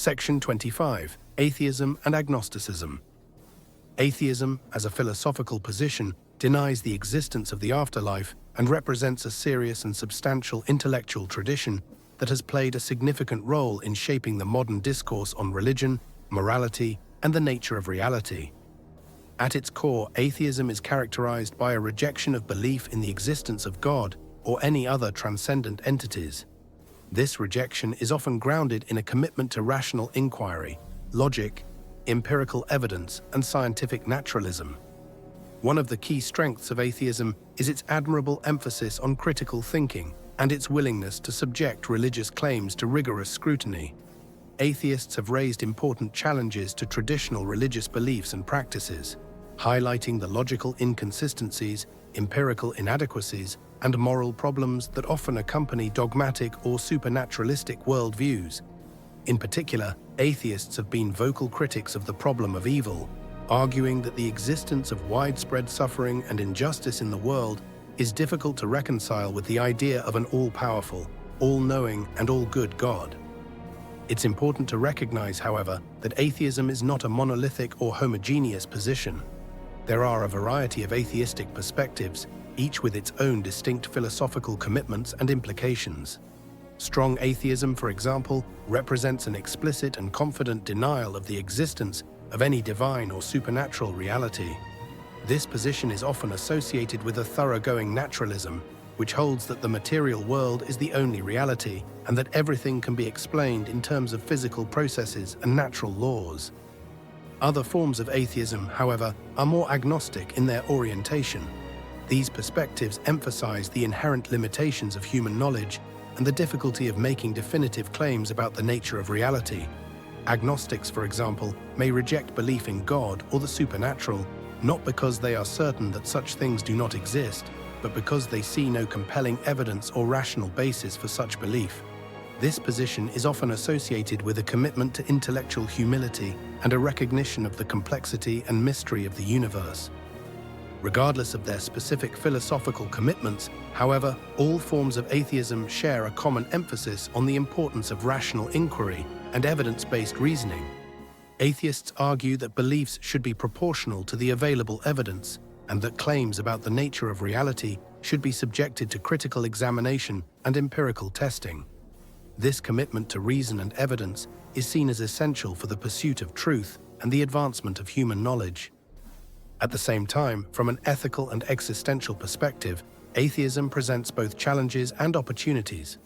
Section 25. Atheism and Agnosticism. Atheism, as a philosophical position, denies the existence of the afterlife and represents a serious and substantial intellectual tradition that has played a significant role in shaping the modern discourse on religion, morality, and the nature of reality. At its core, atheism is characterized by a rejection of belief in the existence of God or any other transcendent entities. This rejection is often grounded in a commitment to rational inquiry, logic, empirical evidence, and scientific naturalism. One of the key strengths of atheism is its admirable emphasis on critical thinking and its willingness to subject religious claims to rigorous scrutiny. Atheists have raised important challenges to traditional religious beliefs and practices, highlighting the logical inconsistencies, empirical inadequacies, and moral problems that often accompany dogmatic or supernaturalistic worldviews. In particular, atheists have been vocal critics of the problem of evil, arguing that the existence of widespread suffering and injustice in the world is difficult to reconcile with the idea of an all-powerful, all-knowing, and all-good God. It's important to recognize, however, that atheism is not a monolithic or homogeneous position. There are a variety of atheistic perspectives, each with its own distinct philosophical commitments and implications. Strong atheism, for example, represents an explicit and confident denial of the existence of any divine or supernatural reality. This position is often associated with a thoroughgoing naturalism, which holds that the material world is the only reality and that everything can be explained in terms of physical processes and natural laws. Other forms of atheism, however, are more agnostic in their orientation. These perspectives emphasize the inherent limitations of human knowledge and the difficulty of making definitive claims about the nature of reality. Agnostics, for example, may reject belief in God or the supernatural, not because they are certain that such things do not exist, but because they see no compelling evidence or rational basis for such belief. This position is often associated with a commitment to intellectual humility and a recognition of the complexity and mystery of the universe. Regardless of their specific philosophical commitments, however, all forms of atheism share a common emphasis on the importance of rational inquiry and evidence-based reasoning. Atheists argue that beliefs should be proportional to the available evidence, and that claims about the nature of reality should be subjected to critical examination and empirical testing. This commitment to reason and evidence is seen as essential for the pursuit of truth and the advancement of human knowledge. At the same time, from an ethical and existential perspective, atheism presents both challenges and opportunities.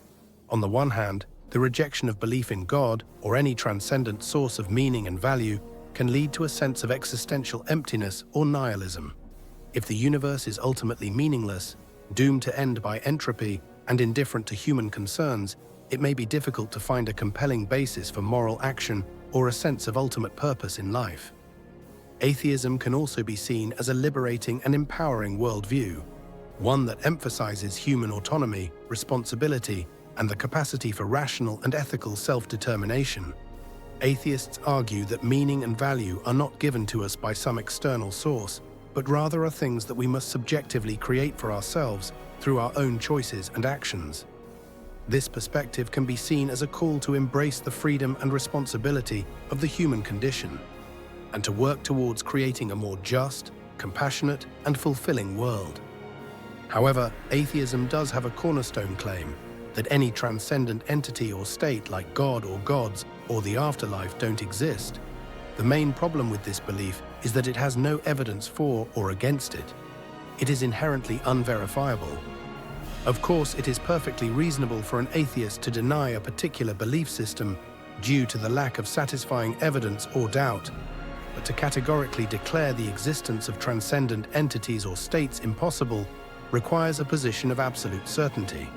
On the one hand, the rejection of belief in God or any transcendent source of meaning and value can lead to a sense of existential emptiness or nihilism. If the universe is ultimately meaningless, doomed to end by entropy, and indifferent to human concerns, it may be difficult to find a compelling basis for moral action or a sense of ultimate purpose in life. Atheism can also be seen as a liberating and empowering worldview, one that emphasizes human autonomy, responsibility, and the capacity for rational and ethical self-determination. Atheists argue that meaning and value are not given to us by some external source, but rather are things that we must subjectively create for ourselves through our own choices and actions. This perspective can be seen as a call to embrace the freedom and responsibility of the human condition, and to work towards creating a more just, compassionate, and fulfilling world. However, atheism does have a cornerstone claim that any transcendent entity or state like God or gods or the afterlife don't exist. The main problem with this belief is that it has no evidence for or against it. It is inherently unverifiable. Of course, it is perfectly reasonable for an atheist to deny a particular belief system due to the lack of satisfying evidence or doubt, but to categorically declare the existence of transcendent entities or states impossible requires a position of absolute certainty.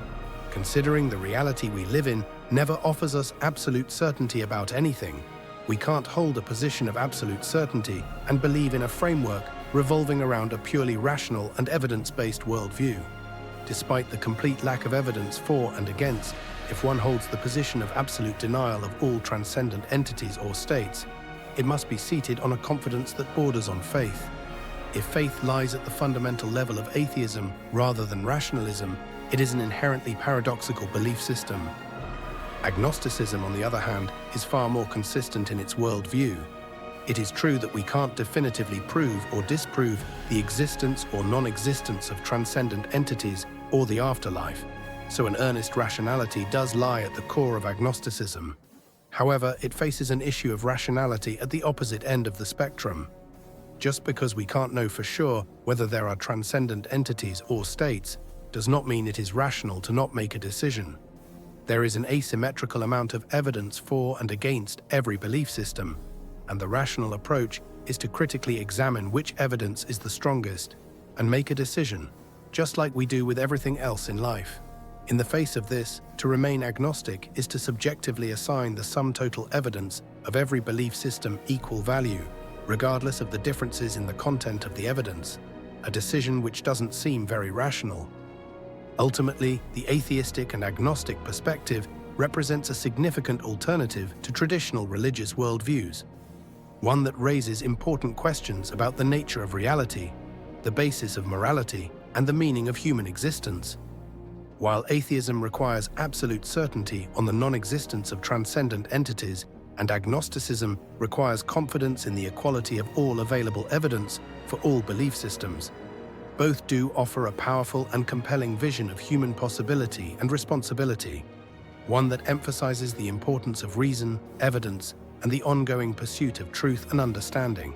Considering the reality we live in never offers us absolute certainty about anything, we can't hold a position of absolute certainty and believe in a framework revolving around a purely rational and evidence-based worldview. Despite the complete lack of evidence for and against, if one holds the position of absolute denial of all transcendent entities or states, it must be seated on a confidence that borders on faith. If faith lies at the fundamental level of atheism rather than rationalism, it is an inherently paradoxical belief system. Agnosticism, on the other hand, is far more consistent in its worldview. It is true that we can't definitively prove or disprove the existence or non-existence of transcendent entities or the afterlife, so an earnest rationality does lie at the core of agnosticism. However, it faces an issue of rationality at the opposite end of the spectrum. Just because we can't know for sure whether there are transcendent entities or states does not mean it is rational to not make a decision. There is an asymmetrical amount of evidence for and against every belief system, and the rational approach is to critically examine which evidence is the strongest and make a decision, just like we do with everything else in life. In the face of this, to remain agnostic is to subjectively assign the sum total evidence of every belief system equal value, regardless of the differences in the content of the evidence, a decision which doesn't seem very rational. Ultimately, the atheistic and agnostic perspective represents a significant alternative to traditional religious worldviews, one that raises important questions about the nature of reality, the basis of morality, and the meaning of human existence. While atheism requires absolute certainty on the non-existence of transcendent entities, and agnosticism requires confidence in the equality of all available evidence for all belief systems, both do offer a powerful and compelling vision of human possibility and responsibility, one that emphasizes the importance of reason, evidence, and the ongoing pursuit of truth and understanding.